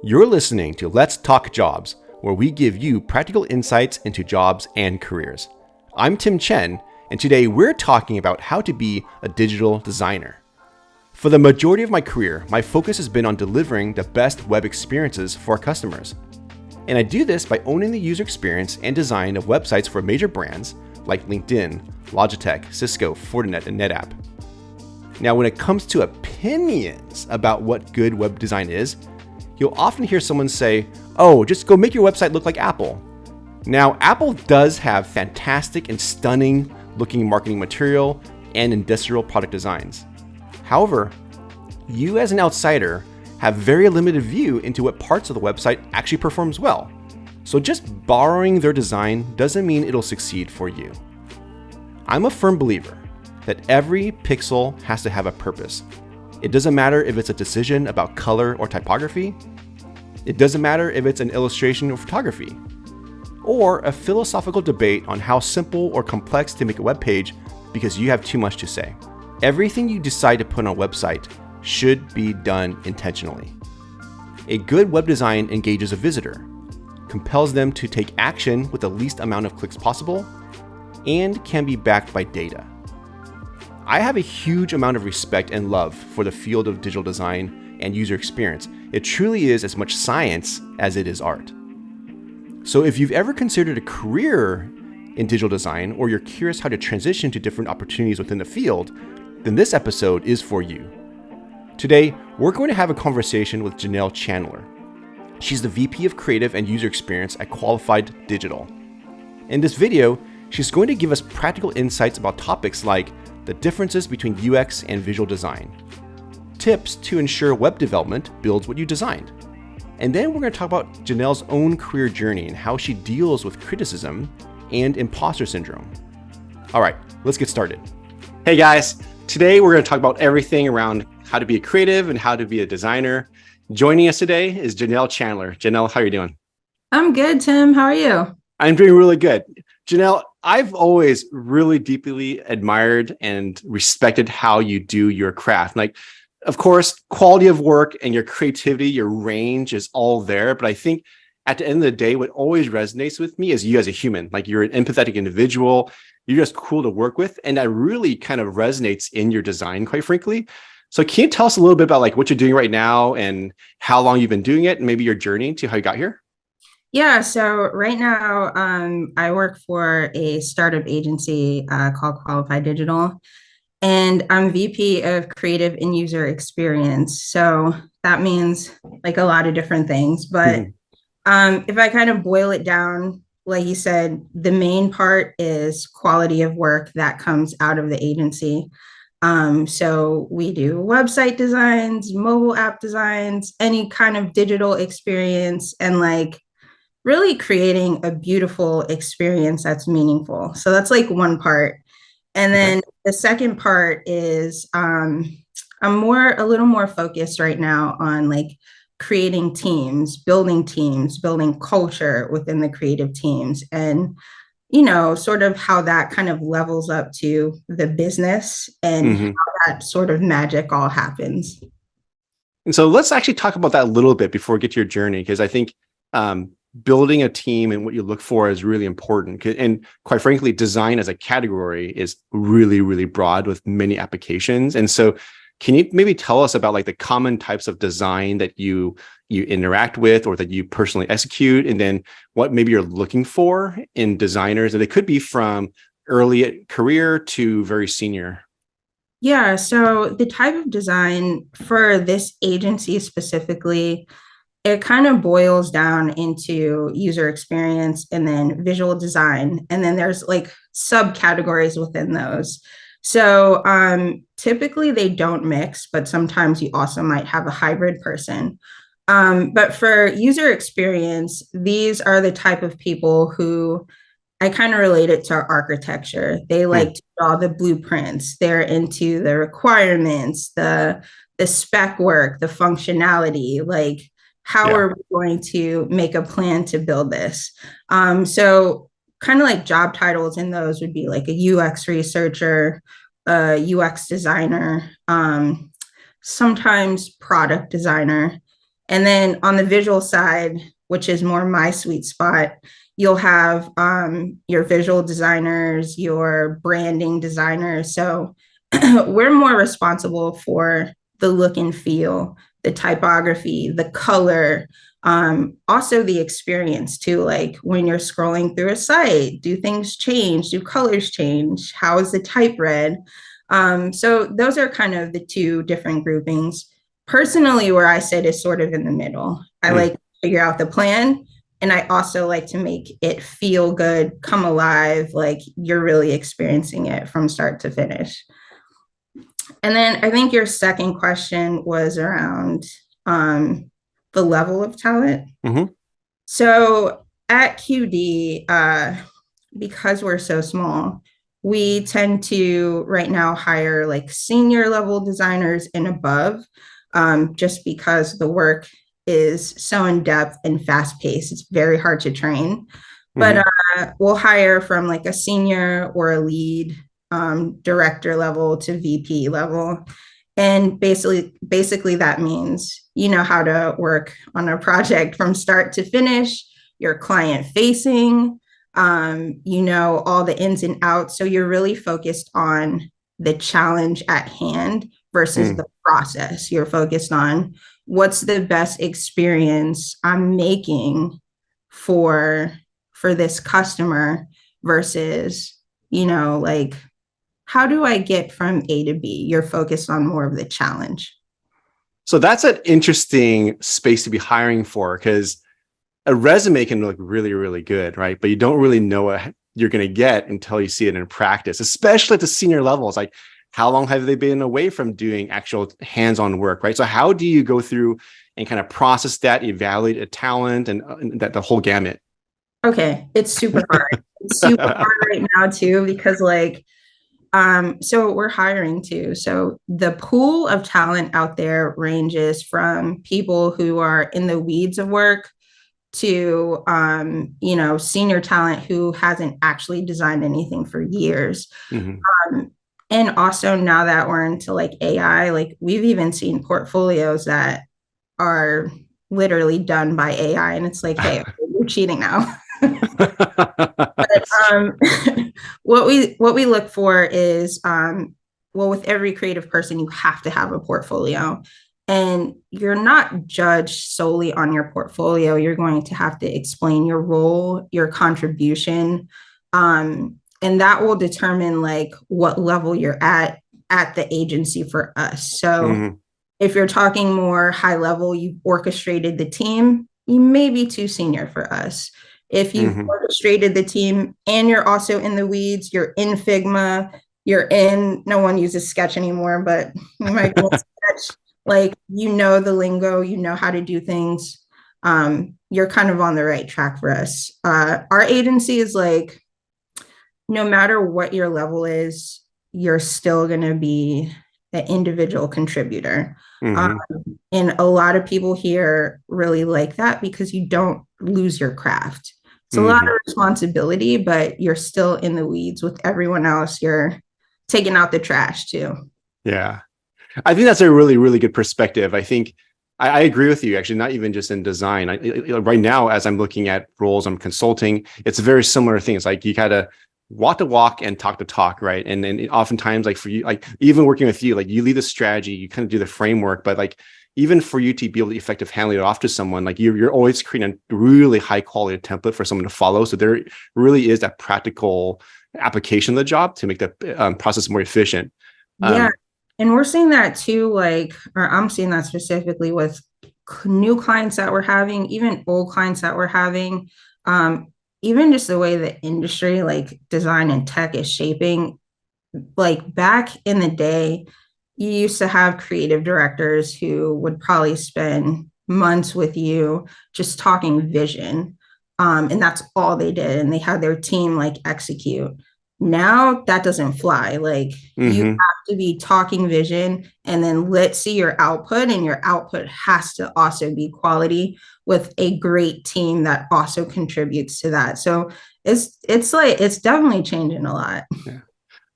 You're listening to Let's Talk Jobs, where we give you practical insights into jobs and careers. I'm Tim Chen, and today we're talking about how to be a digital designer. For the majority of my career, my focus has been on delivering the best web experiences for our customers. And I do this by owning the user experience and design of websites for major brands like LinkedIn, Logitech, Cisco, Fortinet, and NetApp. Now, when it comes to opinions about what good web design is, you'll often hear someone say, "Oh, just go make your website look like Apple." Now, Apple does have fantastic and stunning looking marketing material and industrial product designs. However, you as an outsider have very limited view into what parts of the website actually performs well. So just borrowing their design doesn't mean it'll succeed for you. I'm a firm believer that every pixel has to have a purpose. It doesn't matter if it's a decision about color or typography. It doesn't matter if it's an illustration or photography, or a philosophical debate on how simple or complex to make a web page because you have too much to say. Everything you decide to put on a website should be done intentionally. A good web design engages a visitor, compels them to take action with the least amount of clicks possible, and can be backed by data. I have a huge amount of respect and love for the field of digital design and user experience. It truly is as much science as it is art. So if you've ever considered a career in digital design, or you're curious how to transition to different opportunities within the field, then this episode is for you. Today, we're going to have a conversation with Jonelle Chandler. She's the VP of Creative and User Experience at Qualified Digital. In this video, she's going to give us practical insights about topics like the differences between UX and visual design, tips to ensure web development builds what you designed, and then we're going to talk about Jonelle's own career journey and how she deals with criticism and imposter syndrome. All right, let's get started. Hey guys, today we're going to talk about everything around how to be a creative and how to be a designer. Joining us today is Jonelle Chandler. Jonelle, how are you doing? I'm good, Tim. How are you? I'm doing really good. Jonelle, I've always really deeply admired and respected how you do your craft. Like, of course, quality of work and your creativity, your range is all there. But I think at the end of the day, what always resonates with me is you as a human. Like, you're an empathetic individual. You're just cool to work with. And that really kind of resonates in your design, quite frankly. So can you tell us a little bit about like what you're doing right now and how long you've been doing it and maybe your journey to how you got here? Yeah, so right now I work for a startup agency called Qualified Digital, and I'm VP of Creative and User Experience. So that means like a lot of different things. But if I kind of boil it down, like you said, the main part is quality of work that comes out of the agency. So we do website designs, mobile app designs, any kind of digital experience, and like really creating a beautiful experience that's meaningful. So that's like one part. And then the second part is I'm a little more focused right now on like creating teams, building culture within the creative teams, and sort of how that kind of levels up to the business and how that sort of magic all happens. And so let's actually talk about that a little bit before we get to your journey, because I think building a team and what you look for is really important. And quite frankly, design as a category is really, really broad with many applications. And so can you maybe tell us about like the common types of design that you interact with or that you personally execute, and then what maybe you're looking for in designers? And they could be from early career to very senior. Yeah, so the type of design for this agency specifically, it kind of boils down into user experience and then visual design. And then there's like subcategories within those. So typically they don't mix, but sometimes you also might have a hybrid person. But for user experience, these are the type of people who I kind of relate it to architecture. They like to draw the blueprints. They're into the requirements, the spec work, the functionality, like how are we going to make a plan to build this? So kind of like job titles in those would be like a UX researcher, a UX designer, sometimes product designer. And then on the visual side, which is more my sweet spot, you'll have your visual designers, your branding designers. So we're more responsible for the look and feel, the typography, the color, also the experience too. Like when you're scrolling through a site, do things change? Do colors change? How is the type read? So those are kind of the two different groupings. Personally, where I sit is sort of in the middle. I like to figure out the plan, and I also like to make it feel good, come alive, like you're really experiencing it from start to finish. And then I think your second question was around the level of talent. Mm-hmm. So at QD, because we're so small, we tend to right now hire like senior level designers and above, just because the work is so in depth and fast paced. It's very hard to train. But we'll hire from like a senior or a lead, director level to VP level. And basically that means you know how to work on a project from start to finish, you're client facing, you know all the ins and outs. So you're really focused on the challenge at hand versus the process. You're focused on what's the best experience I'm making for this customer versus, you know, like how do I get from A to B? You're focused on more of the challenge. So that's an interesting space to be hiring for, because a resume can look really, really good, right? But you don't really know what you're going to get until you see it in practice, especially at the senior levels. Like, how long have they been away from doing actual hands-on work, right? So how do you go through and kind of process that, evaluate a talent, and that the whole gamut? Okay, it's super hard. It's super hard right now too, because like, so we're hiring too. So the pool of talent out there ranges from people who are in the weeds of work to, you know, senior talent who hasn't actually designed anything for years. Mm-hmm. And also now that we're into like AI, like we've even seen portfolios that are literally done by AI, and it's like, hey, you're cheating now. But what we look for is well, with every creative person, you have to have a portfolio. And you're not judged solely on your portfolio. You're going to have to explain your role, your contribution, and that will determine like what level you're at the agency for us. So if you're talking more high level, you've orchestrated the team, you may be too senior for us. If you've orchestrated the team and you're also in the weeds, you're in Figma, no one uses Sketch anymore, but you might be in Sketch, like, you know, the lingo, you know how to do things. You're kind of on the right track for us. Our agency is like, no matter what your level is, you're still going to be an individual contributor. And a lot of people here really like that because you don't lose your craft. It's a lot of responsibility, but you're still in the weeds with everyone else. You're taking out the trash too. Yeah. I think that's a really, really good perspective. I think I agree with you, actually, not even just in design. Right now, as I'm looking at roles I'm consulting, it's a very similar thing. It's like you gotta walk the walk and talk the talk, right? And then oftentimes, like for you, like even working with you, like you lead the strategy, you kind of do the framework, but like even for you to be able to effectively hand it off to someone, like you're always creating a really high quality template for someone to follow. So there really is that practical application of the job to make the process more efficient. Yeah. And we're seeing that too, like, or I'm seeing that specifically with new clients that we're having, even old clients that we're having, even just the way the industry, like design and tech is shaping. Like back in the day, you used to have creative directors who would probably spend months with you just talking vision. And that's all they did. And they had their team like execute. Now that doesn't fly. Like you have to be talking vision and then let's see your output. And your output has to also be quality with a great team that also contributes to that. So it's like, it's definitely changing a lot. Yeah.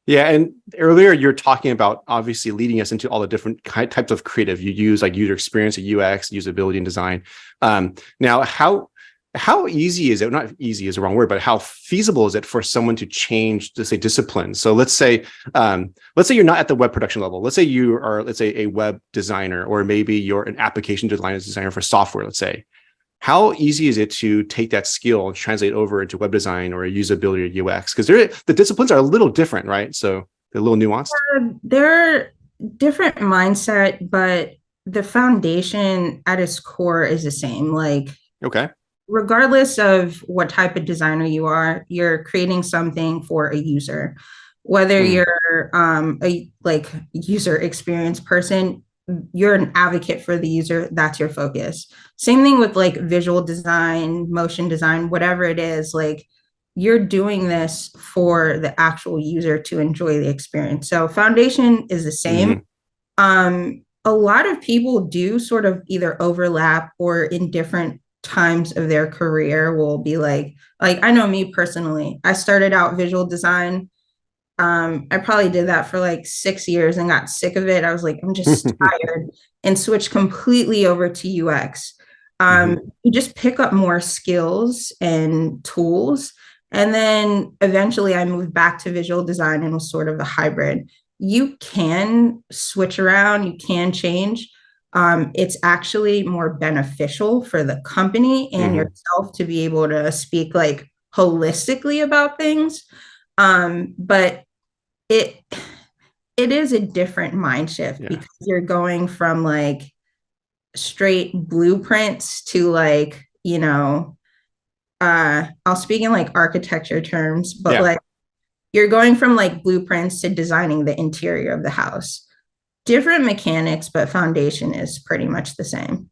Yeah, and earlier you're talking about obviously leading us into all the different types of creative you use, like user experience, UX, usability, and design. Now, how easy is it? Not easy is the wrong word, but how feasible is it for someone to change, to say, discipline? So let's say you're not at the web production level. Let's say you are, let's say, a web designer, or maybe you're an application designer for software. Let's say, how easy is it to take that skill and translate over into web design or usability or UX? Because the disciplines are a little different, right? So they're a little nuanced. They're different mindset, but the foundation at its core is the same. Like, Okay. regardless of what type of designer you are, you're creating something for a user. Whether Mm, you're a like user experience person, you're an advocate for the user, that's your focus. Same thing with like visual design, motion design, whatever it is, like you're doing this for the actual user to enjoy the experience. So foundation is the same. mm, A lot of people do sort of either overlap or in different times of their career will be like I know me personally, I started out visual design. I probably did that for like 6 years and got sick of it. I was like, I'm just tired, and switched completely over to UX. mhm, You just pick up more skills and tools. And then eventually I moved back to visual design and was sort of a hybrid. You can switch around, you can change. It's actually more beneficial for the company and mhm. yourself to be able to speak like holistically about things. But it it is a different mind shift Yeah. because you're going from like straight blueprints to like, I'll speak in like architecture terms, but Yeah. like you're going from like blueprints to designing the interior of the house. Different mechanics, but foundation is pretty much the same.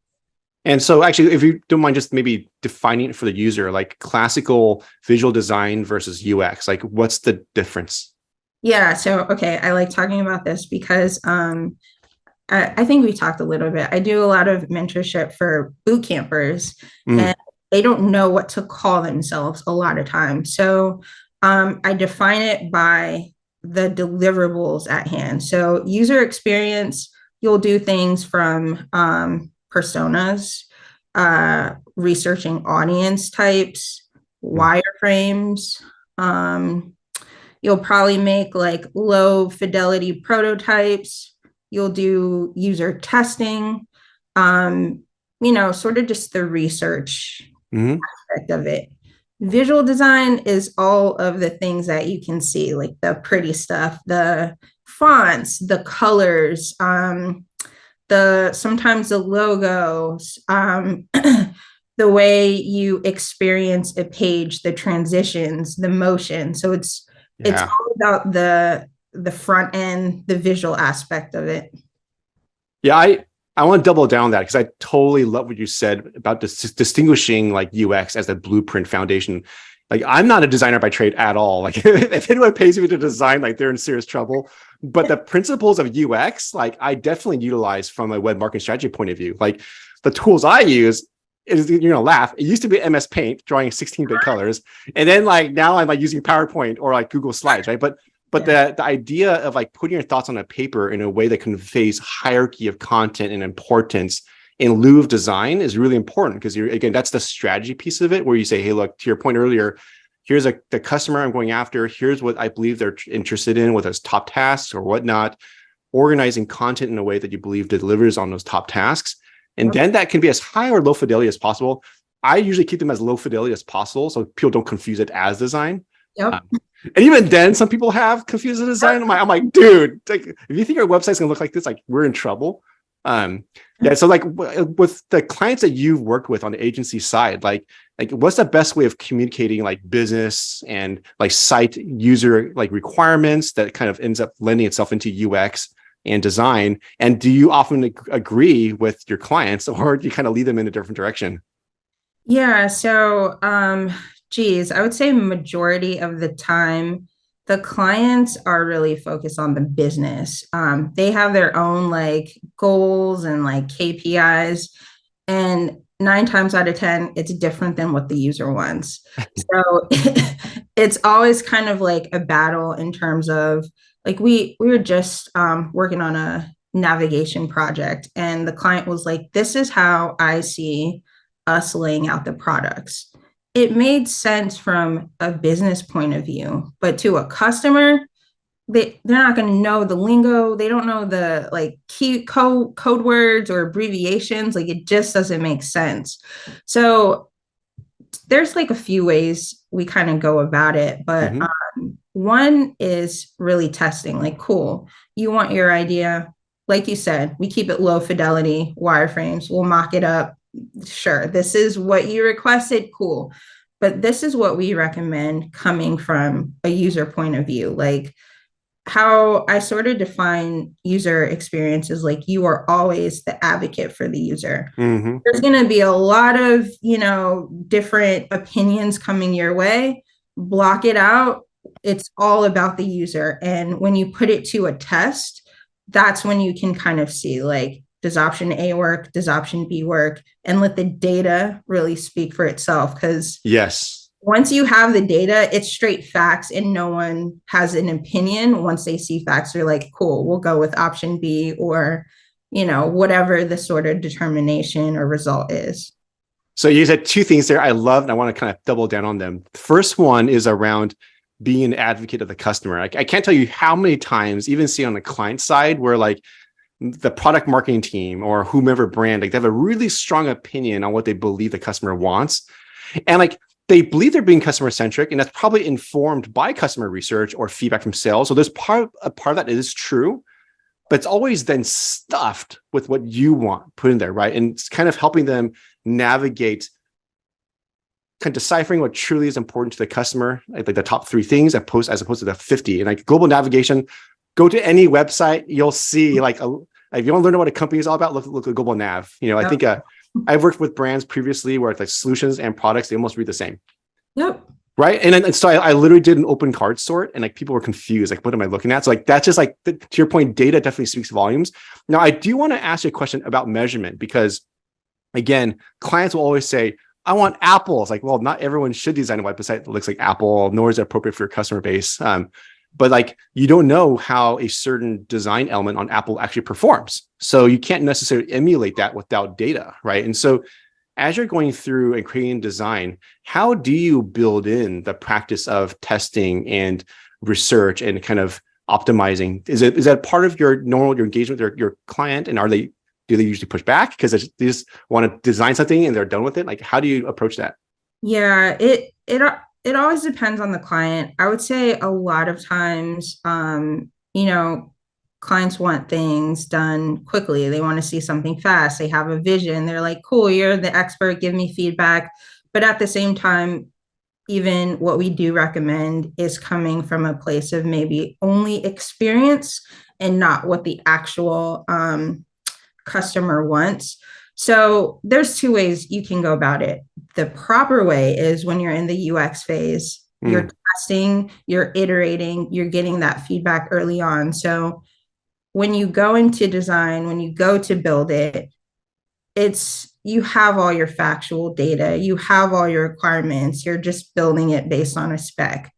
And so actually, if you don't mind just maybe defining it for the user, like classical visual design versus UX, like what's the difference? Yeah, so okay, I like talking about this because I think we talked a little bit. I do a lot of mentorship for boot campers, Mm, and they don't know what to call themselves a lot of times. So I define it by the deliverables at hand. So user experience, you'll do things from personas, researching audience types, mm, wireframes. Um, You'll probably make like low fidelity prototypes. You'll do user testing, sort of just the research mm, aspect of it. Visual design is all of the things that you can see, like the pretty stuff, the fonts, the colors, the sometimes the logos, the way you experience a page, the transitions, the motion. So it's yeah. all about the front end, the visual aspect of it. Yeah, I want to double down on that because I totally love what you said about distinguishing like UX as a blueprint foundation. Like I'm not a designer by trade at all. Like if anyone pays me to design, like they're in serious trouble. But the principles of UX, like I definitely utilize from a web marketing strategy point of view. Like the tools I use is, you're gonna laugh. It used to be MS Paint drawing 16-bit colors, and then like now I'm like using PowerPoint or like Google Slides, right? But Yeah. the idea of like putting your thoughts on a paper in a way that conveys hierarchy of content and importance in lieu of design is really important because you're, again, that's the strategy piece of it where you say, hey, look, to your point earlier, here's the customer I'm going after. Here's what I believe they're interested in, whether it's top tasks or whatnot, organizing content in a way that you believe delivers on those top tasks. And Yep. then that can be as high or low fidelity as possible. I usually keep them as low fidelity as possible so people don't confuse it as design. Yep. Um, and even then, some people have confused the design. I'm like, dude, like, if you think your website's gonna look like this, like we're in trouble. Yeah. So like with the clients that you've worked with on the agency side, like what's the best way of communicating like business and like site user like requirements that kind of ends up lending itself into UX and design? And do you often agree with your clients, or do you kind of lead them in a different direction? Yeah, so geez, I would say majority of the time the clients are really focused on the business. They have their own like goals and like KPIs. And nine times out of 10, it's different than what the user wants. So it's always kind of like a battle in terms of like we were just working on a navigation project, and the client was like, this is how I see us laying out the products. It made sense from a business point of view, but to a customer, they're not going to know the lingo. They don't know the like key code words or abbreviations. Like it just doesn't make sense. So there's like a few ways we kind of go about it, but Mm-hmm. one is really testing. Like, cool, you want your idea, like you said, we keep it low fidelity wireframes. We'll mock it up. Sure, this is what you requested. Cool, but this is what we recommend coming from a user point of view. Like how I sort of define user experience is like you are always the advocate for the user. Mm-hmm. There's going to be a lot of, different opinions coming your way. Block it out. It's all about the user. And when you put it to a test, that's when you can kind of see like, does option A work? Does option B work? And let the data really speak for itself. Because Yes. once you have the data, it's straight facts and no one has an opinion. Once they see facts, they're like, cool, we'll go with option B or, whatever the sort of determination or result is. So you said two things there I love, and I want to kind of double down on them. The first one is around being an advocate of the customer. I can't tell you how many times, even see on the client side, where like the product marketing team or whomever brand, like they have a really strong opinion on what they believe the customer wants. And like, they believe they're being customer centric, and that's probably informed by customer research or feedback from sales. So there's a part of that is true, but it's always then stuffed with what you want put in there, right? And it's kind of helping them navigate, kind of deciphering what truly is important to the customer, like the top three things as opposed to the 50. And like global navigation, go to any website, you'll see like if you want to learn what a company is all about, look at global nav. I think I've worked with brands previously where it's like solutions and products, they almost read the same. Yep. Right. And so I literally did an open card sort, and like people were confused. Like, what am I looking at? So like, that's just like, to your point, data definitely speaks volumes. Now, I do want to ask you a question about measurement, because again, clients will always say, I want apples. Like, well, not everyone should design a website that looks like Apple, nor is it appropriate for your customer base. But like, you don't know how a certain design element on Apple actually performs. So you can't necessarily emulate that without data, right? And so as you're going through and creating design, how do you build in the practice of testing and research and kind of optimizing? Is that part of your engagement with your client? And do they usually push back because they just want to design something and they're done with it? Like, how do you approach that? Yeah, it always depends on the client. I would say a lot of times, clients want things done quickly. They want to see something fast. They have a vision. They're like, cool, you're the expert, give me feedback. But at the same time, even what we do recommend is coming from a place of maybe only experience and not what the actual customer wants. So there's two ways you can go about it. The proper way is when you're in the UX phase, you're testing, you're iterating, you're getting that feedback early on. So when you go into design, when you go to build it, you have all your factual data, you have all your requirements, you're just building it based on a spec.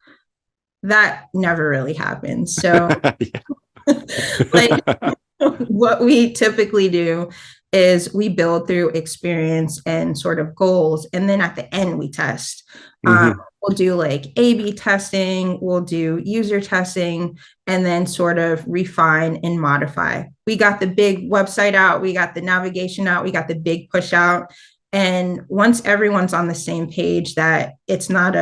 That never really happens. So like what we typically do is we build through experience and sort of goals. And then at the end, we test. We'll do like A/B testing, we'll do user testing, and then sort of refine and modify. We got the big website out, we got the navigation out, we got the big push out. And once everyone's on the same page that it's not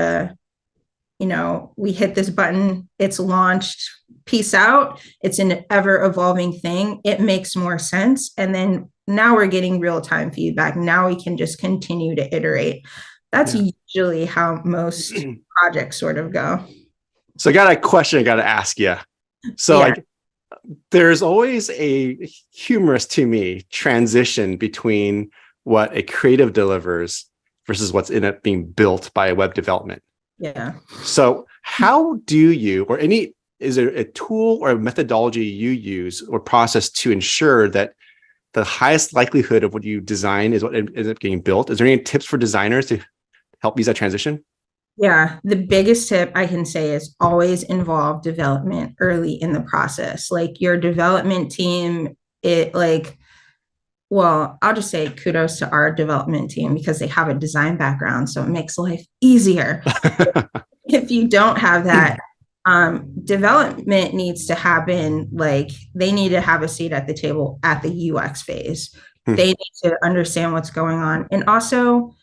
we hit this button, it's launched, peace out, it's an ever evolving thing, it makes more sense. And then now we're getting real-time feedback. Now we can just continue to iterate. That's usually how most projects sort of go. So I got a question I got to ask you. So like, there's always a humorous to me transition between what a creative delivers versus what's in it being built by a web development. Yeah. So how do you, is there a tool or a methodology you use or process to ensure that the highest likelihood of what you design is what ends up getting built. Is there any tips for designers to help ease that transition? Yeah, the biggest tip I can say is always involve development early in the process. Like your development team, it like, well, I'll just say kudos to our development team because they have a design background, so it makes life easier. If you don't have that, development needs to happen. Like they need to have a seat at the table at the UX phase. They need to understand what's going on, and also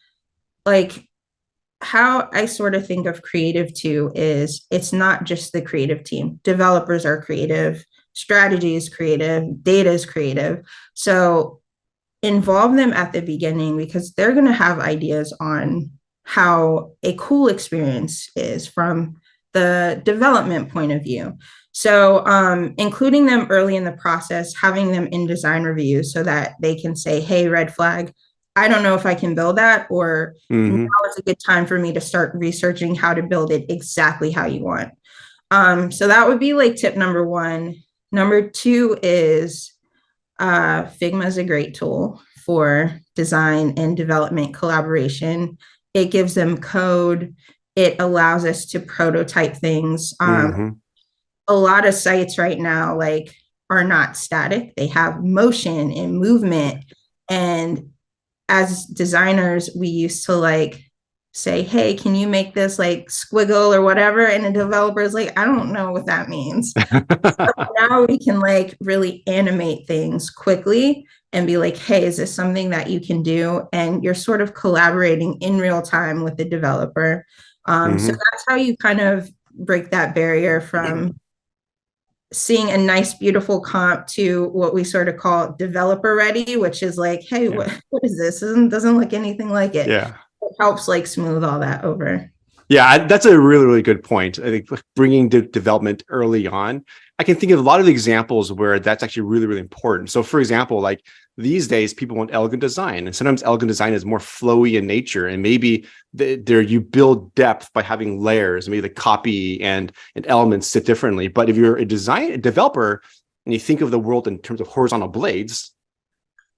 like how I sort of think of creative too is it's not just the creative team. Developers are creative, strategy is creative, data is creative. So involve them at the beginning because they're going to have ideas on how a cool experience is from the development point of view. So including them early in the process, having them in design reviews so that they can say, hey, red flag, I don't know if I can build that, or now Mm-hmm. is a good time for me to start researching how to build it exactly how you want. So that would be like tip number one. Number two is Figma is a great tool for design and development collaboration. It gives them code. It allows us to prototype things. Mm-hmm. A lot of sites right now like are not static. They have motion and movement. And as designers, we used to like say, hey, can you make this like squiggle or whatever? And the developer is like, I don't know what that means. Now we can like really animate things quickly and be like, hey, is this something that you can do? And you're sort of collaborating in real time with the developer. So Mm-hmm. that's how you kind of break that barrier from seeing a nice, beautiful comp to what we sort of call developer ready, which is like, hey, Yeah. what is this? It doesn't look anything like it. Yeah. It helps like smooth all that over. Yeah, that's a really, really good point. I think bringing development early on, I can think of a lot of examples where that's actually really, really important. So, for example, like these days, people want elegant design, and sometimes elegant design is more flowy in nature, and maybe there you build depth by having layers. Maybe the copy and elements sit differently. But if you're a developer, and you think of the world in terms of horizontal blades,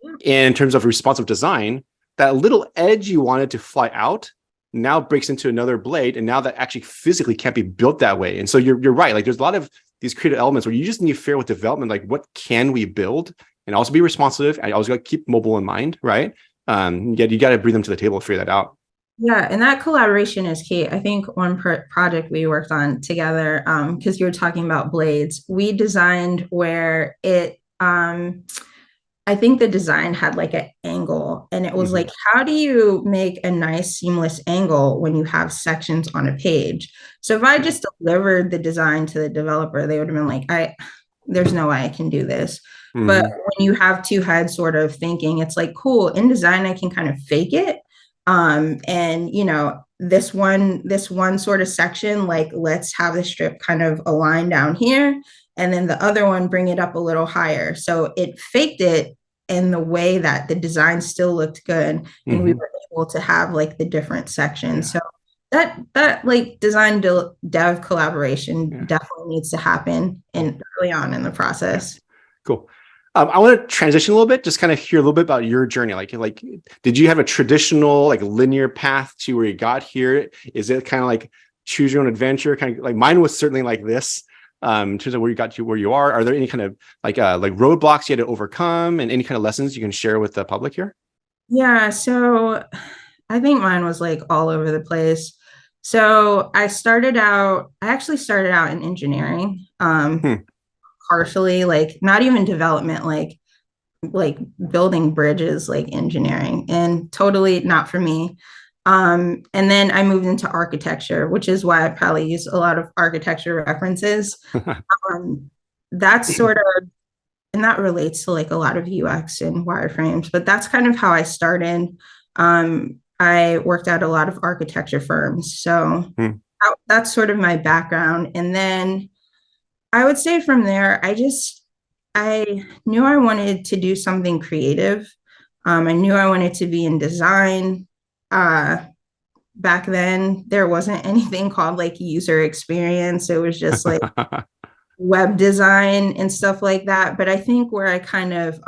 and in terms of responsive design, that little edge you wanted to fly out now breaks into another blade, and now that actually physically can't be built that way. And so you're right. Like there's a lot of these creative elements where you just need to figure with development, like what can we build, and also be responsive. And also got to keep mobile in mind, right? You got to bring them to the table to figure that out. Yeah, and that collaboration is key. I think one project we worked on together, because you were talking about blades, we designed where I think the design had like an angle, and it was Mm-hmm. like, how do you make a nice seamless angle when you have sections on a page? So if I Yeah. just delivered the design to the developer, they would have been like, there's no way I can do this. But Mm-hmm. when you have two heads sort of thinking, it's like, cool, in design, I can kind of fake it. And this one sort of section, like let's have the strip kind of align down here, and then the other one bring it up a little higher. So it faked it in the way that the design still looked good, and we Mm-hmm. were able to have like the different sections. Yeah. So that like design dev collaboration Yeah. definitely needs to happen Cool. in early on in the Yeah. process. Cool. I want to transition a little bit, just kind of hear a little bit about your journey. Like, did you have a traditional, like, linear path to where you got here? Is it kind of like choose your own adventure? Kind of like mine was certainly like this. In terms of where you got to where you are there any kind of like roadblocks you had to overcome, and any kind of lessons you can share with the public here? Yeah, so I think mine was like all over the place. So I actually started out in engineering, Hmm. partially like not even development, like building bridges, like engineering, and totally not for me. And then I moved into architecture, which is why I probably use a lot of architecture references. Um, that's sort of, and that relates to like a lot of UX and wireframes, but that's kind of how I started. I worked at a lot of architecture firms. So Hmm. that's sort of my background. And then I would say from there, I knew I wanted to do something creative. I knew I wanted to be in design. Uh, Back then, there wasn't anything called like user experience. It was just like web design and stuff like that. But I think where I kind of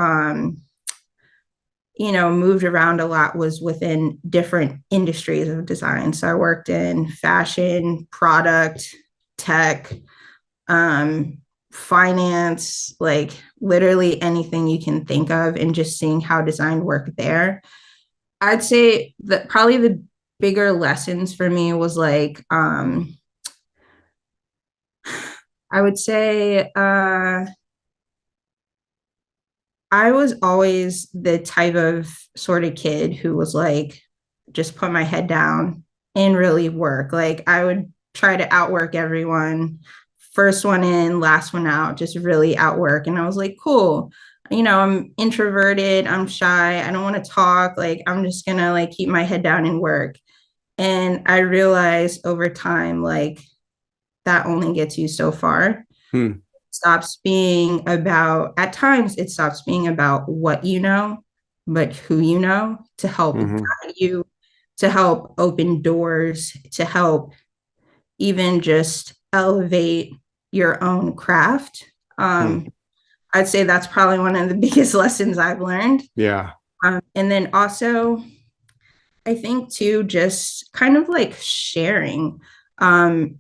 moved around a lot was within different industries of design. So I worked in fashion, product, tech, um, finance, like literally anything you can think of, and just seeing how design worked there. I'd say that probably the bigger lessons for me was like, I would say I was always the type of sort of kid who was like, just put my head down and really work. Like I would try to outwork everyone, first one in, last one out, just really outwork. And I was like, cool. I'm introverted, I'm shy, I don't want to talk. Like I'm just gonna like keep my head down and work. And I realized over time, like that only gets you so far. Hmm. Stops being about, at times it stops being about what you know, but who you know, to help Mm-hmm. guide you, to help open doors, to help even just elevate your own craft. Hmm. I'd say that's probably one of the biggest lessons I've learned. Yeah. And then also, I think too, just kind of like sharing. Um,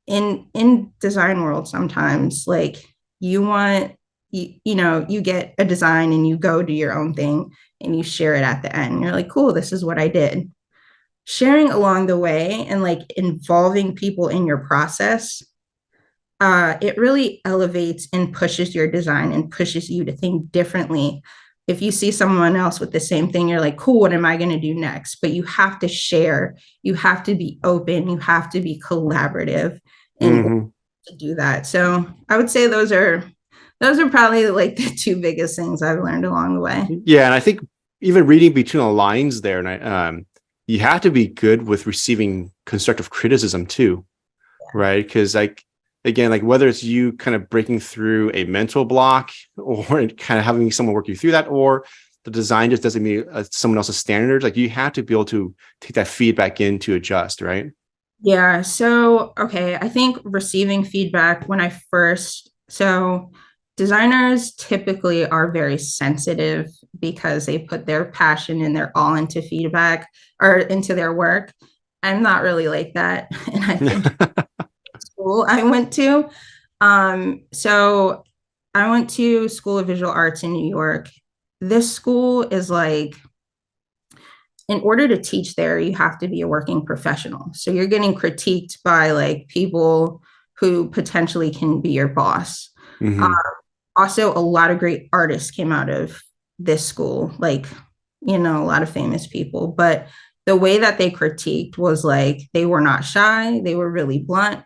in design world, sometimes like you want you get a design and you go do your own thing and you share it at the end. You're like, cool, this is what I did. Sharing along the way and like involving people in your process, it really elevates and pushes your design and pushes you to think differently. If you see someone else with the same thing, you're like, cool, what am I going to do next? But you have to share, you have to be open, you have to be collaborative in order Mm-hmm. to do that. So I would say those are probably like the two biggest things I've learned along the way. Yeah, and I think even reading between the lines there, and you have to be good with receiving constructive criticism too, right? Because like again, like whether it's you kind of breaking through a mental block or kind of having someone work you through that, or the design just doesn't meet someone else's standards, like you have to be able to take that feedback in to adjust, right? Yeah. So, okay. I think receiving feedback when I first, so designers typically are very sensitive because they put their passion and their all into feedback or into their work. I'm not really like that. And I think school I went to, so I went to School of Visual Arts in New York. This school is like, in order to teach there, you have to be a working professional. So you're getting critiqued by like people who potentially can be your boss. Um, Mm-hmm. Also, a lot of great artists came out of this school, like, a lot of famous people. But the way that they critiqued was like they were not shy, they were really blunt.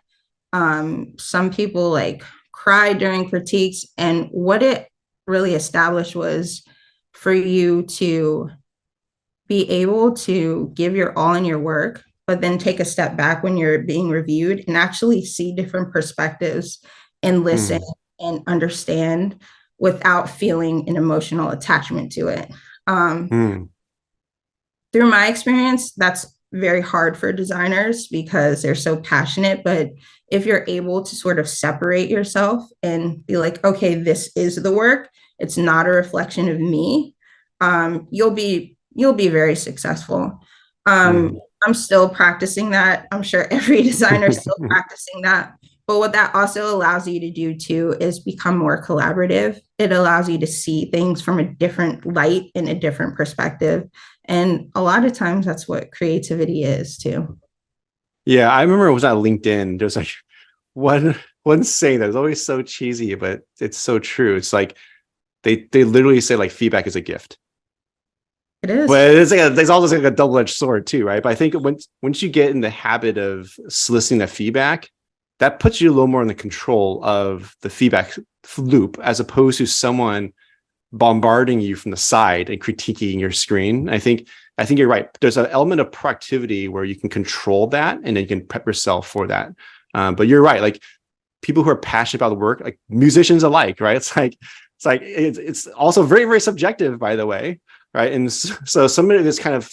Some people like cried during critiques. And what it really established was for you to be able to give your all in your work, but then take a step back when you're being reviewed and actually see different perspectives and listen and understand without feeling an emotional attachment to it. Um, Mm-hmm. Through my experience, that's very hard for designers because they're so passionate. But if you're able to sort of separate yourself and be like, okay, this is the work, it's not a reflection of me, you'll be very successful. Mm-hmm. I'm still practicing that. I'm sure every designer is still practicing that. But what that also allows you to do too is become more collaborative. It allows you to see things from a different light and a different perspective. And a lot of times that's what creativity is too. Yeah, I remember it was on LinkedIn. There's like one saying that is always so cheesy, but it's so true. It's like they literally say like feedback is a gift. It is. But it's also like a double-edged sword too, right? But I think once you get in the habit of soliciting the feedback, that puts you a little more in the control of the feedback loop, as opposed to someone bombarding you from the side and critiquing your screen. I think you're right. There's an element of proactivity where you can control that, and then you can prep yourself for that. But you're right. Like people who are passionate about the work, like musicians alike, right? It's also very, very subjective, by the way, right? And so somebody that's kind of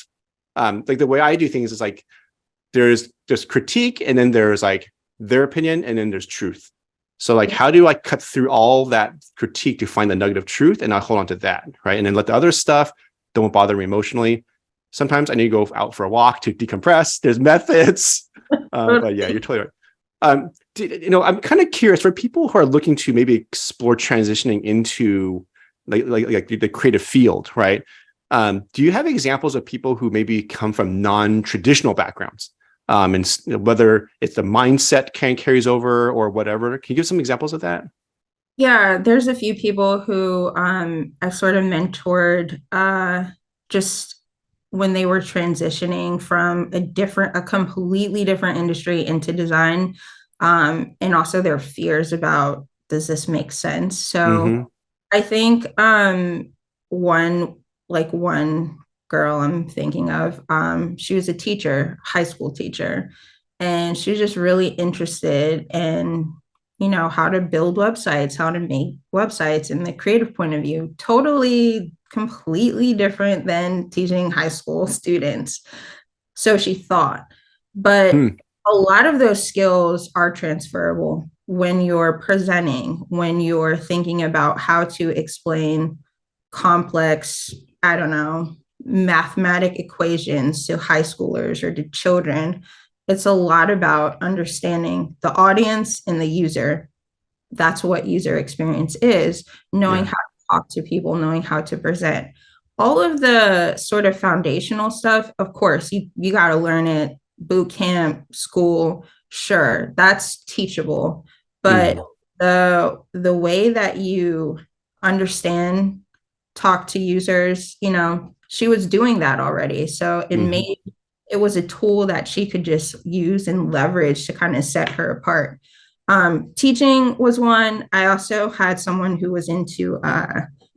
like the way I do things is like there's just critique, and then there's like their opinion, and then there's truth. So like, how do I cut through all that critique to find the nugget of truth, and I hold on to that, right? And then let the other stuff don't bother me emotionally. Sometimes I need to go out for a walk to decompress. There's methods. But yeah, you're totally right. I'm kind of curious for people who are looking to maybe explore transitioning into like the creative field, right? Do you have examples of people who maybe come from non-traditional backgrounds? And whether it's the mindset carries over or whatever. Can you give some examples of that? Yeah, there's a few people who I've sort of mentored just when they were transitioning from a completely different industry into design, and also their fears about, does this make sense? So Mm-hmm. I think one one girl I'm thinking of, she was a teacher, high school teacher, and she was just really interested in, how to build websites, how to make websites in the creative point of view. Totally, completely different than teaching high school students. So she thought, but Hmm. a lot of those skills are transferable when you're presenting, when you're thinking about how to explain complex, I don't know, mathematic equations to high schoolers or to children. It's a lot about understanding the audience and the user. That's what user experience is, knowing Yeah. how to talk to people, knowing how to present. All of the sort of foundational stuff, of course, you got to learn it, boot camp, school, sure, that's teachable. But Mm-hmm. the way that you understand, talk to users, she was doing that already. So Mm-hmm. it was a tool that she could just use and leverage to kind of set her apart. Teaching was one. I also had someone who was into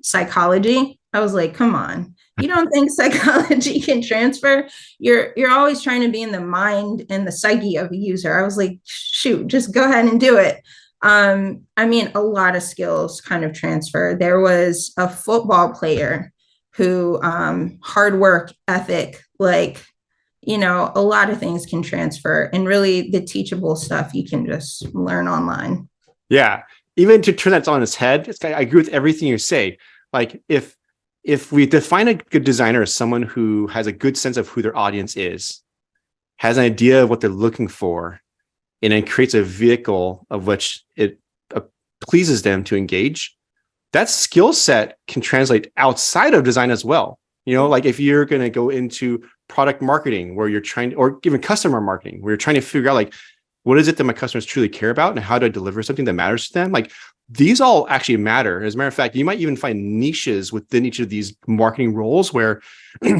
psychology. I was like, come on, you don't think psychology can transfer? You're always trying to be in the mind and the psyche of a user. I was like, shoot, just go ahead and do it. I mean, a lot of skills kind of transfer. There was a football player who, hard work ethic, like, a lot of things can transfer, and really the teachable stuff you can just learn online. Yeah. Even to turn that on its head, I agree with everything you say. Like if we define a good designer as someone who has a good sense of who their audience is, has an idea of what they're looking for, and then creates a vehicle of which it pleases them to engage, that skill set can translate outside of design as well. Like if you're going to go into product marketing where you're trying to, or even customer marketing, where you're trying to figure out like, what is it that my customers truly care about and how do I deliver something that matters to them? Like these all actually matter. As a matter of fact, you might even find niches within each of these marketing roles where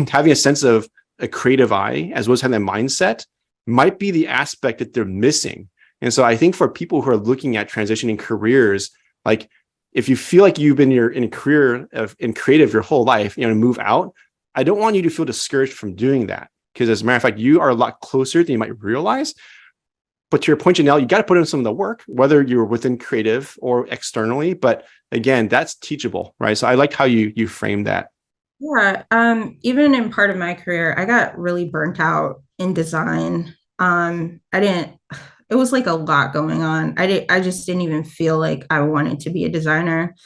having a sense of a creative eye as well as having a mindset might be the aspect that they're missing. And so I think for people who are looking at transitioning careers, like if you feel like you've been in a career in creative your whole life, to move out, I don't want you to feel discouraged from doing that. Because as a matter of fact, you are a lot closer than you might realize. But to your point, Jonelle, you got to put in some of the work, whether you're within creative or externally. But again, that's teachable, right? So I liked how you framed that. Yeah, even in part of my career, I got really burnt out in design. I didn't, it was like a lot going on. I just didn't even feel like I wanted to be a designer.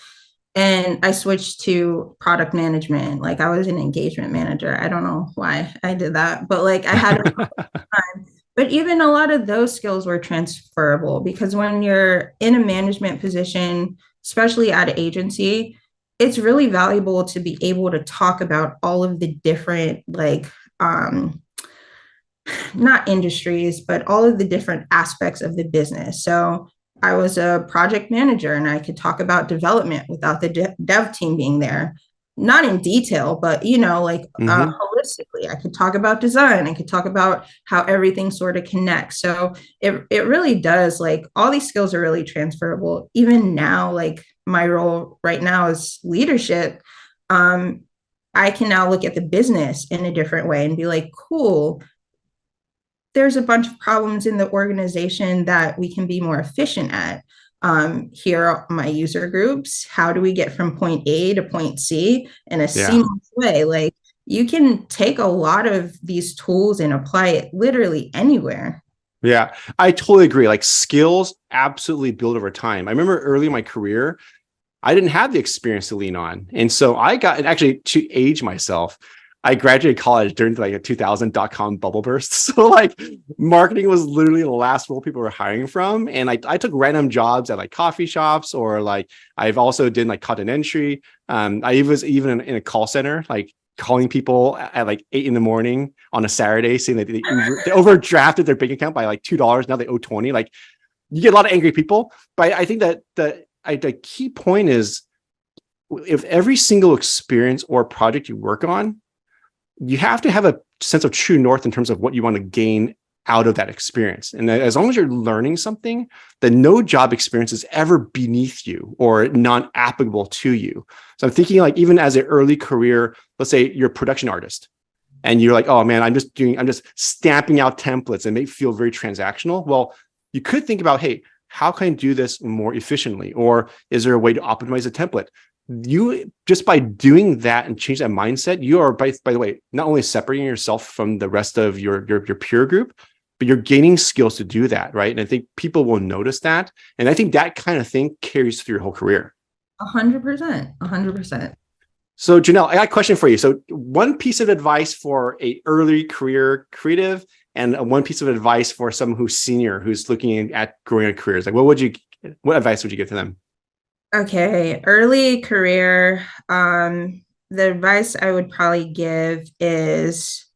And I switched to product management. Like I was an engagement manager. I don't know why I did that, but like I had a time. But even a lot of those skills were transferable because when you're in a management position, especially at an agency, it's really valuable to be able to talk about all of the different um not industries, but all of the different aspects of the business. So I was a project manager and I could talk about development without the dev team being there. Not in detail, but Mm-hmm. holistically, I could talk about design. I could talk about how everything sort of connects. So it really does, like all these skills are really transferable. Even now, like my role right now is leadership. Um, I can now look at the business in a different way and be like, cool, there's a bunch of problems in the organization that we can be more efficient at. Here are my user groups. How do we get from point A to point C in a Yeah. seamless way? Like you can take a lot of these tools and apply it literally anywhere. Yeah. I totally agree. Like skills absolutely build over time. I remember early in my career, I didn't have the experience to lean on. And so I got, and actually to age myself, I graduated college during like a 2000 .com bubble burst. So like marketing was literally the last role people were hiring from. And I took random jobs at like coffee shops, or like I've also did like content entry. I was even in a call center, like calling people at like 8 a.m. on a Saturday, saying that they overdrafted their bank account by like $2. Now they owe 20. Like you get a lot of angry people. But I think that the key point is, if every single experience or project you work on, you have to have a sense of true north in terms of what you want to gain out of that experience. And as long as you're learning something, then no job experience is ever beneath you or non-applicable to you. So I'm thinking like, even as an early career, let's say you're a production artist and you're like, oh man, I'm just stamping out templates and they feel very transactional. Well, you could think about, hey, how can I do this more efficiently? Or is there a way to optimize a template? You just by doing that and change that mindset, you are by the way, not only separating yourself from the rest of your peer group, but you're gaining skills to do that, right? And I think people will notice that. And I think that kind of thing carries through your whole career. 100%, 100%. So Jonelle, I got a question for you. So one piece of advice for a early career creative, and one piece of advice for someone who's senior, who's looking at growing a career. Like what advice would you give to them? Okay, early career. The advice I would probably give is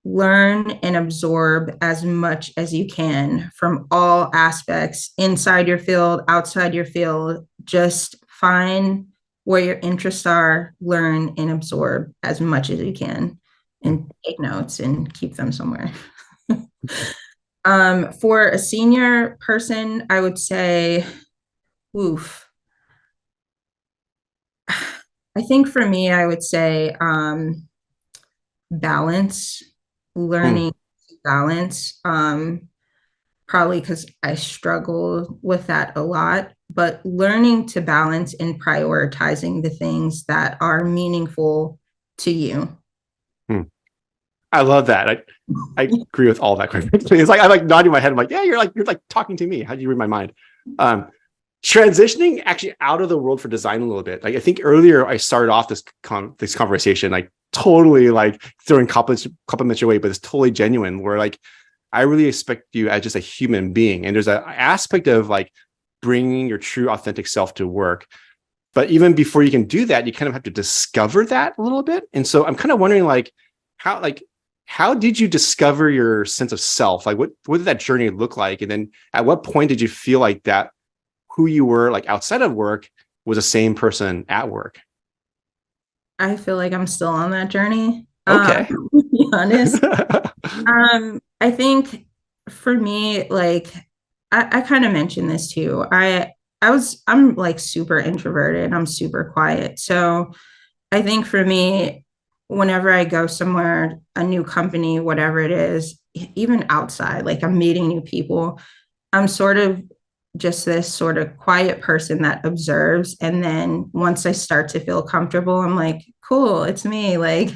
learn and absorb as much as you can from all aspects, inside your field, outside your field. Just find where your interests are, learn and absorb as much as you can, and take notes and keep them somewhere. For a senior person, I would say, oof. I think for me, I would say balance, learning balance. Probably because I struggle with that a lot, but learning to balance and prioritizing the things that are meaningful to you. I love that. I agree with all that. It's like I'm like nodding my head. I'm like, yeah, you're like talking to me. How do you read my mind? Transitioning actually out of the world for design a little bit. Like I think earlier I started off this conversation like totally like throwing compliments your way, but it's totally genuine. Where like I really expect you as just a human being, and there's an aspect of like bringing your true authentic self to work. But even before you can do that, you kind of have to discover that a little bit. And so I'm kind of wondering how did you discover your sense of self? Like what did that journey look like? And then at what point did you feel like that who you were like outside of work was the same person at work? I feel like I'm still on that journey. Okay. To be honest. I think for me, like I kind of mentioned this too. I'm like super introverted. I'm super quiet. So I think for me, whenever I go somewhere, a new company, whatever it is, even outside, like I'm meeting new people, I'm sort of just this sort of quiet person that observes. And then once I start to feel comfortable, I'm like, cool, it's me. Like,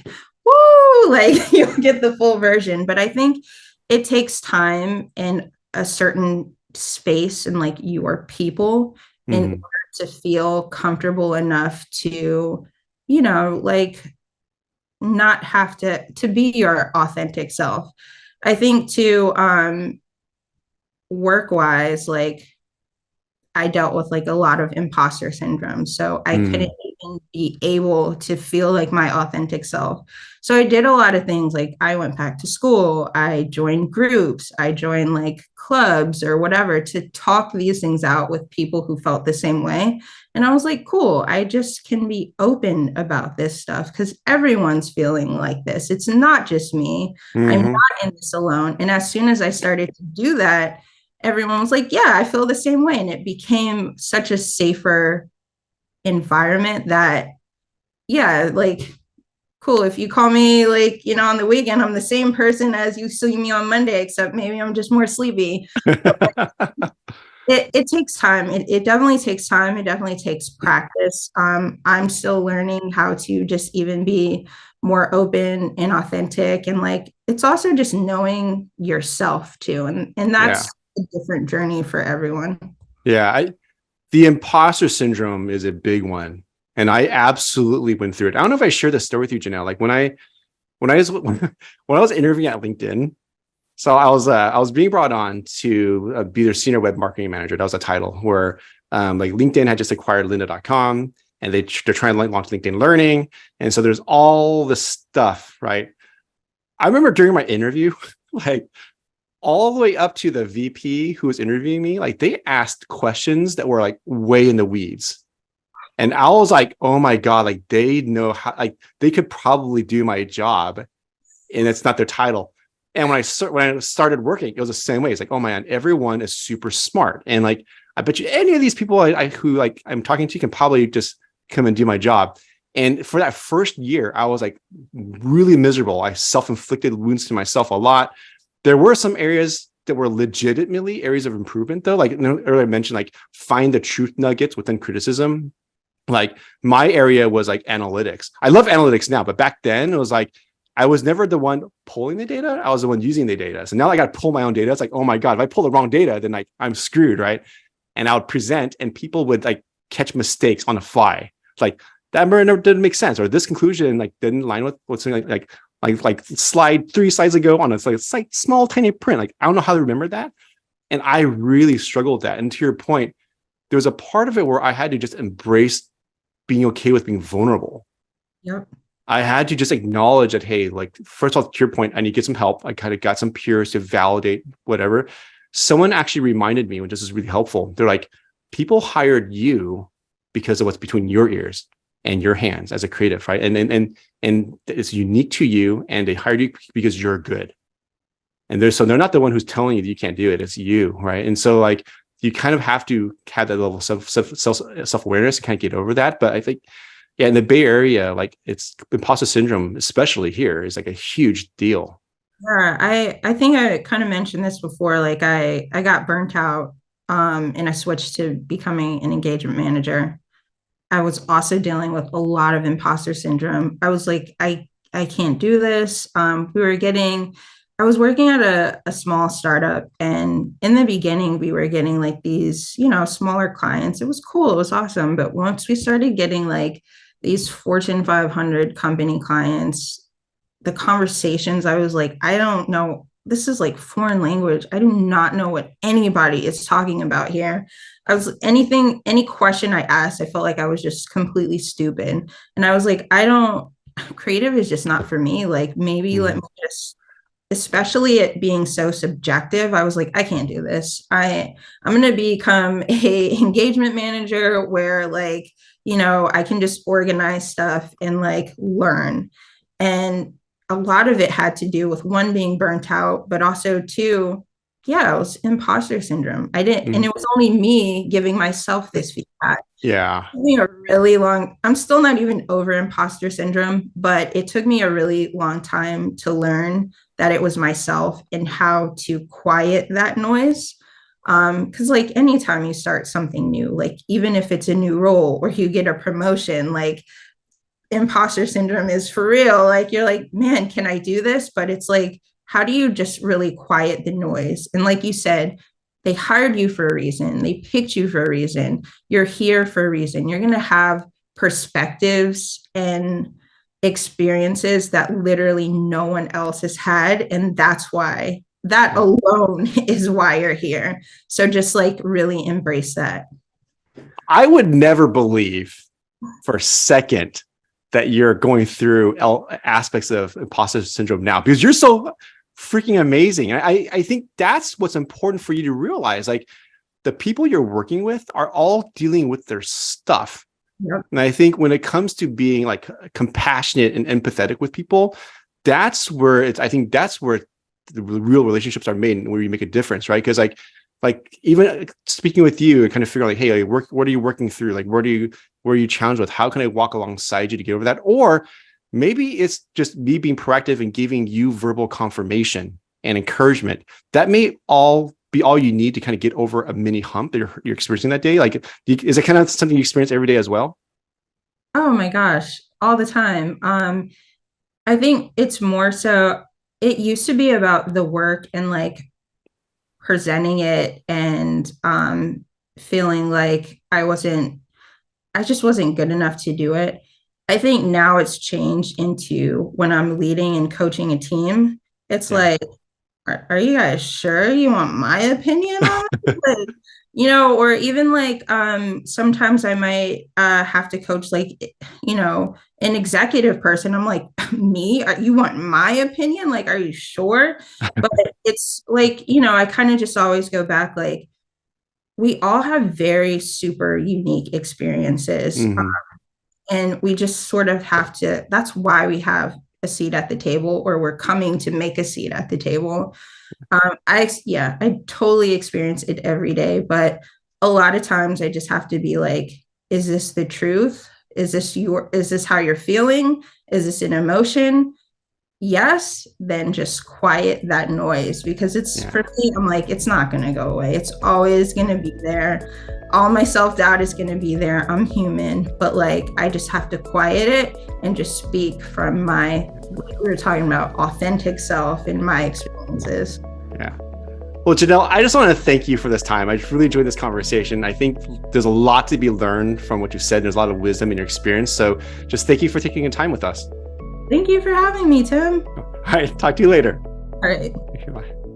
woo, like you get the full version. But I think it takes time and a certain space and like your people in order to feel comfortable enough to, like not have to be your authentic self. I think too, work wise, like I dealt with like a lot of imposter syndrome. So I couldn't even be able to feel like my authentic self. So I did a lot of things. Like I went back to school, I joined groups, I joined like clubs or whatever to talk these things out with people who felt the same way. And I was like, cool, I just can be open about this stuff because everyone's feeling like this. It's not just me. I'm not in this alone. And as soon as I started to do that, everyone was like, yeah, I feel the same way. And it became such a safer environment that, yeah, like, cool. If you call me like, on the weekend, I'm the same person as you see me on Monday, except maybe I'm just more sleepy. It takes time. It definitely takes time. It definitely takes practice. I'm still learning how to just even be more open and authentic. And like, it's also just knowing yourself too. And that's a different journey for everyone. Yeah. The imposter syndrome is a big one. And I absolutely went through it. I don't know if I shared this story with you, Jonelle. Like when I was interviewing at LinkedIn, so I was being brought on to be their senior web marketing manager. That was a title where like LinkedIn had just acquired lynda.com, and they're trying to launch LinkedIn Learning. And so there's all this stuff, right? I remember during my interview, like all the way up to the VP who was interviewing me, like they asked questions that were like way in the weeds. And I was like, oh my God, like they know how, like they could probably do my job, and it's not their title. And when I started working, it was the same way. It's like, oh man, everyone is super smart. And like, I bet you any of these people who like I'm talking to can probably just come and do my job. And for that first year, I was like really miserable. I self-inflicted wounds to myself a lot. There were some areas that were legitimately areas of improvement though. Like earlier I mentioned, like find the truth nuggets within criticism. Like my area was like analytics. I love analytics now, but back then it was like, I was never the one pulling the data. I was the one using the data. So now I got to pull my own data. It's like, oh my God, if I pull the wrong data, then like I'm screwed, right? And I would present and people would like catch mistakes on the fly. Like that never didn't make sense, or this conclusion like didn't line with what's like slide 3 slides ago on it's like small tiny print. Like I don't know how to remember that. And I really struggled with that. And to your point, there was a part of it where I had to just embrace being okay with being vulnerable. Yep. I had to just acknowledge that, hey, like, first of all, to your point, I need to get some help. I kind of got some peers to validate whatever. Someone actually reminded me, which this is really helpful. They're like, people hired you because of what's between your ears and your hands as a creative, right? And it's unique to you, and they hired you because you're good. And they're not the one who's telling you that you can't do it. It's you, right? And so like you kind of have to have that level of self-awareness to kind of get over that. But I think, yeah, in the Bay Area, like it's imposter syndrome, especially here, is like a huge deal. Yeah, I think I kind of mentioned this before. Like I got burnt out, and I switched to becoming an engagement manager. I was also dealing with a lot of imposter syndrome. I was like, I can't do this. I was working at a small startup, and in the beginning, we were getting like these, smaller clients. It was cool. It was awesome. But once we started getting like these Fortune 500 company clients, the conversations, I was like, I don't know. This is like foreign language. I do not know what anybody is talking about here. Any question I asked, I felt like I was just completely stupid. And I was like, creative is just not for me. Like maybe let me just, especially it being so subjective, I was like, I can't do this. I'm going to become a engagement manager where like, I can just organize stuff and like learn. And a lot of it had to do with one, being burnt out, but also two, yeah, it was imposter syndrome. I didn't, and it was only me giving myself this feedback. Yeah. It took me a really long, I'm still not even over imposter syndrome, but it took me a really long time to learn that it was myself and how to quiet that noise. Because like anytime you start something new, like even if it's a new role or you get a promotion, like imposter syndrome is for real. Like you're like, man, can I do this? But it's like, how do you just really quiet the noise? And like you said, they hired you for a reason. They picked you for a reason. You're here for a reason. You're going to have perspectives and experiences that literally no one else has had. And that alone is why you're here. So just like really embrace that. I would never believe for a second that you're going through aspects of imposter syndrome now, because you're so freaking amazing. And I think that's what's important for you to realize. Like the people you're working with are all dealing with their stuff. Yep. And I think when it comes to being like compassionate and empathetic with people, that's where the real relationships are made and where you make a difference, right? Because like even speaking with you, kind of figure out like, hey, like, what are you working through? Like, where are you challenged with? How can I walk alongside you to get over that? Or maybe it's just me being proactive and giving you verbal confirmation and encouragement. That may all be all you need to kind of get over a mini hump that you're experiencing that day. Like, is it kind of something you experience every day as well? Oh my gosh, all the time. I think it's more so, it used to be about the work and like presenting it and feeling like I just wasn't good enough to do it. I think now it's changed into when I'm leading and coaching a team, it's Yeah. like, are you guys sure you want my opinion on it? Like, or even like sometimes I might have to coach like, an executive person. I'm like, me? You want my opinion? Like, are you sure? But it's like, I kind of just always go back like, we all have very super unique experiences. Hmm. And we just sort of have to, that's why we have a seat at the table, or we're coming to make a seat at the table. I totally experience it every day, but a lot of times I just have to be like, is this the truth? Is this how you're feeling? Is this an emotion? Yes, then just quiet that noise, because it's, Yeah. for me, I'm like, it's not going to go away. It's always going to be there. All my self-doubt is going to be there. I'm human, but like, I just have to quiet it and just speak from my, like we were talking about, authentic self and my experiences. Yeah. Well, Jonelle, I just want to thank you for this time. I really enjoyed this conversation. I think there's a lot to be learned from what you said. There's a lot of wisdom in your experience. So just thank you for taking the time with us. Thank you for having me, Tim. All right. Talk to you later. All right. Bye.